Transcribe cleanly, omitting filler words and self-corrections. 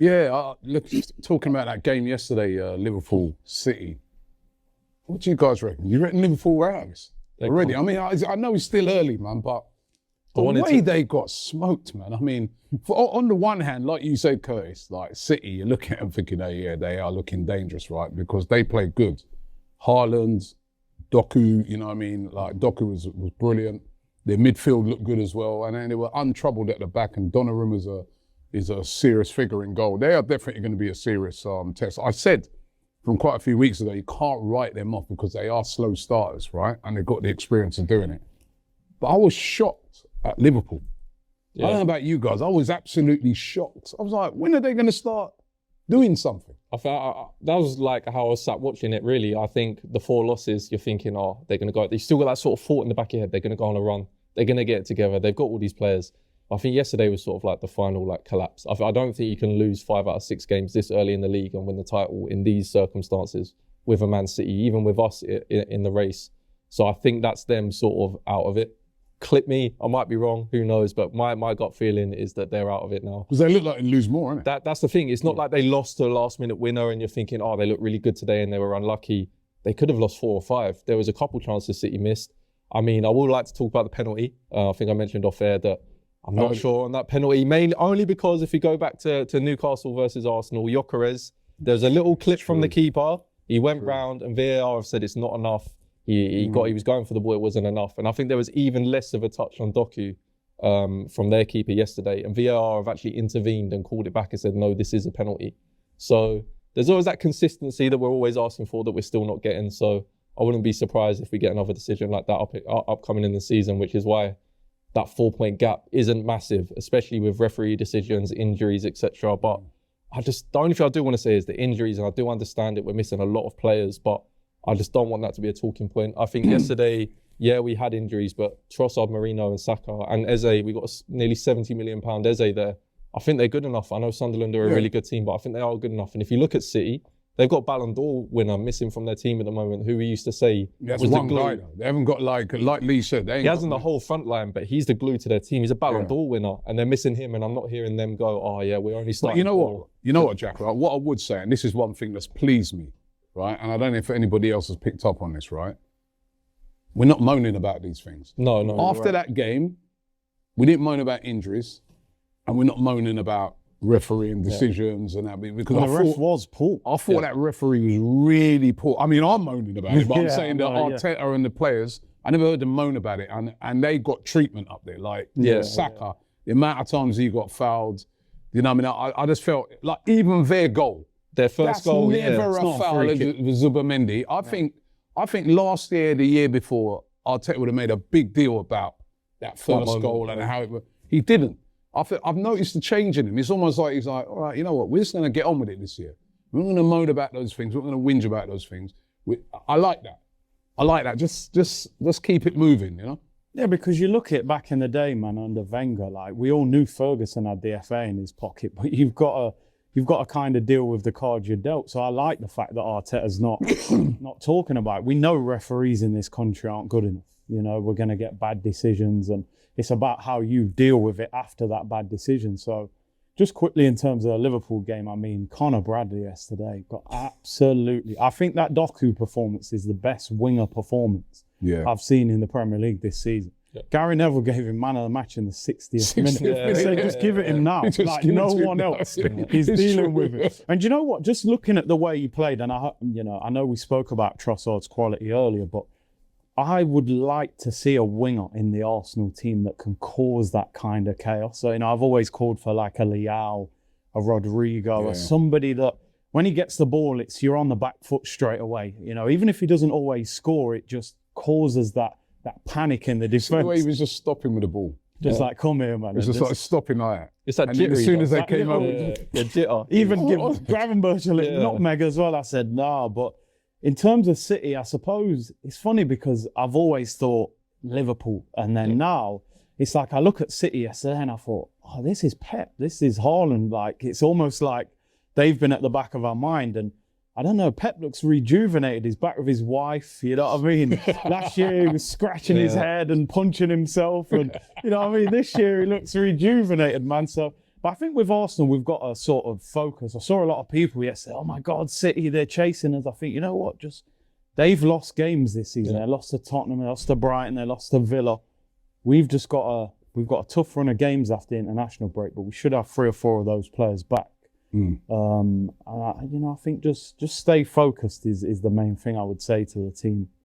Yeah, look, talking about that game yesterday, Liverpool City. What do you guys reckon? You reckon Liverpool were out of this already? I mean, I know it's still early, man, but the way they got smoked, man. I mean, on the one hand, like you said, Curtis, like City, you're looking at them thinking, they are looking dangerous, right? Because they play good. Haaland, Doku, you know what I mean? Like Doku was brilliant. Their midfield looked good as well, and then they were untroubled at the back. And Donnarumma is a serious figure in goal. They are definitely going to be a serious test. I said from quite a few weeks ago, you can't write them off because they are slow starters, right? And they've got the experience of doing it. But I was shocked at Liverpool. Yeah. I don't know about you guys. I was absolutely shocked. I was like, when are they going to start doing something? That was like how I was sat watching it, really. I think the 4 losses, you're thinking, they're going to go. They still got that sort of thought in the back of your head. They're going to go on a run. They're going to get it together. They've got all these players. I think yesterday was sort of like the final collapse. I don't think you can lose 5 out of 6 games this early in the league and win the title in these circumstances with a Man City, even with us in the race. So I think that's them sort of out of it. Clip me, I might be wrong, who knows, but my gut feeling is that they're out of it now. Because they look like they lose more, isn't it? That's the thing. It's not like they lost to a last minute winner and you're thinking, they look really good today and they were unlucky. They could have lost 4 or 5. There was a couple chances City missed. I mean, I would like to talk about the penalty. I think I mentioned off air that I'm not sure on that penalty, mainly only because if you go back to Newcastle versus Arsenal, Gyökeres, there's a little clip from the keeper. He went round and VAR have said it's not enough. He was going for the ball, it wasn't enough. And I think there was even less of a touch on Doku from their keeper yesterday. And VAR have actually intervened and called it back and said, no, this is a penalty. So there's always that consistency that we're always asking for that we're still not getting. So I wouldn't be surprised if we get another decision like that upcoming in the season, which is why that 4-point gap isn't massive, especially with referee decisions, injuries, etc. But the only thing I do want to say is the injuries, and I do understand it, we're missing a lot of players, but I just don't want that to be a talking point. I think yesterday, we had injuries, but Trossard, Marino and Saka and Eze, we got a nearly £70 million Eze there. I think they're good enough. I know Sunderland are a really good team, but I think they are good enough. And if you look at City, they've got Ballon d'Or winner missing from their team at the moment, who we used to say was one the glue. guy, though. They haven't got like Lee said. He hasn't the whole front line, but he's the glue to their team. He's a Ballon d'Or winner, and they're missing him. And I'm not hearing them go, we're only starting. But you know what, Jack? Right? What I would say, and this is one thing that's pleased me, right? And I don't know if anybody else has picked up on this, right? We're not moaning about these things. No. After that game, we didn't moan about injuries, and we're not moaning about refereeing decisions and that, because the ref was poor. I thought that referee was really poor. I mean, I'm moaning about it, but I'm saying that Arteta and the players, I never heard them moan about it, and they got treatment up there. Like Saka, the amount of times he got fouled, you know what I mean? I just felt like even their goal, their first goal, never a foul with Zubamendi. I think last year, the year before, Arteta would have made a big deal about that first goal and how it was. He didn't. I've noticed the change in him. It's almost like he's like, all right, you know what? We're just going to get on with it this year. We're not going to moan about those things. We're not going to whinge about those things. I like that. Just keep it moving, you know? Yeah, because you look at back in the day, man, under Wenger, like we all knew Ferguson had the FA in his pocket, but you've got to kind of deal with the cards you're dealt. So I like the fact that Arteta's not talking about it. We know referees in this country aren't good enough. You know, we're going to get bad decisions, and it's about how you deal with it after that bad decision. So just quickly in terms of the Liverpool game, I mean, Conor Bradley yesterday got absolutely... I think that Doku performance is the best winger performance I've seen in the Premier League this season. Yeah. Gary Neville gave him man of the match in the 60th minute. He said, just give it him now. Like no one else is dealing with it. And you know what? Just looking at the way he played, and I know we spoke about Trossard's quality earlier, but I would like to see a winger in the Arsenal team that can cause that kind of chaos. So, I've always called for like a Leao, a Rodrigo, or somebody that when he gets the ball, you're on the back foot straight away. Even if he doesn't always score, it just causes that panic in the defence. The way he was just stopping with the ball. Just like, come here, man. It's just like stopping like that. It's that jittery. As soon as they came over. Jitter. Even give Gravenberch a little nutmeg as well. I said, nah, but in terms of City, I suppose it's funny because I've always thought Liverpool. And then now it's like I look at City yesterday and I thought, this is Pep. This is Haaland. Like, it's almost like they've been at the back of our mind. And I don't know, Pep looks rejuvenated. He's back with his wife, you know what I mean? Last year he was scratching his head and punching himself. And, you know what I mean? This year he looks rejuvenated, man. So But I think with Arsenal, we've got a sort of focus. I saw a lot of people yesterday, oh my God, City, they're chasing us. I think, you know what, they've lost games this season. They lost to Tottenham, they lost to Brighton, they lost to Villa. We've got a tough run of games after the international break, but we should have 3 or 4 of those players back. I think just stay focused is the main thing I would say to the team.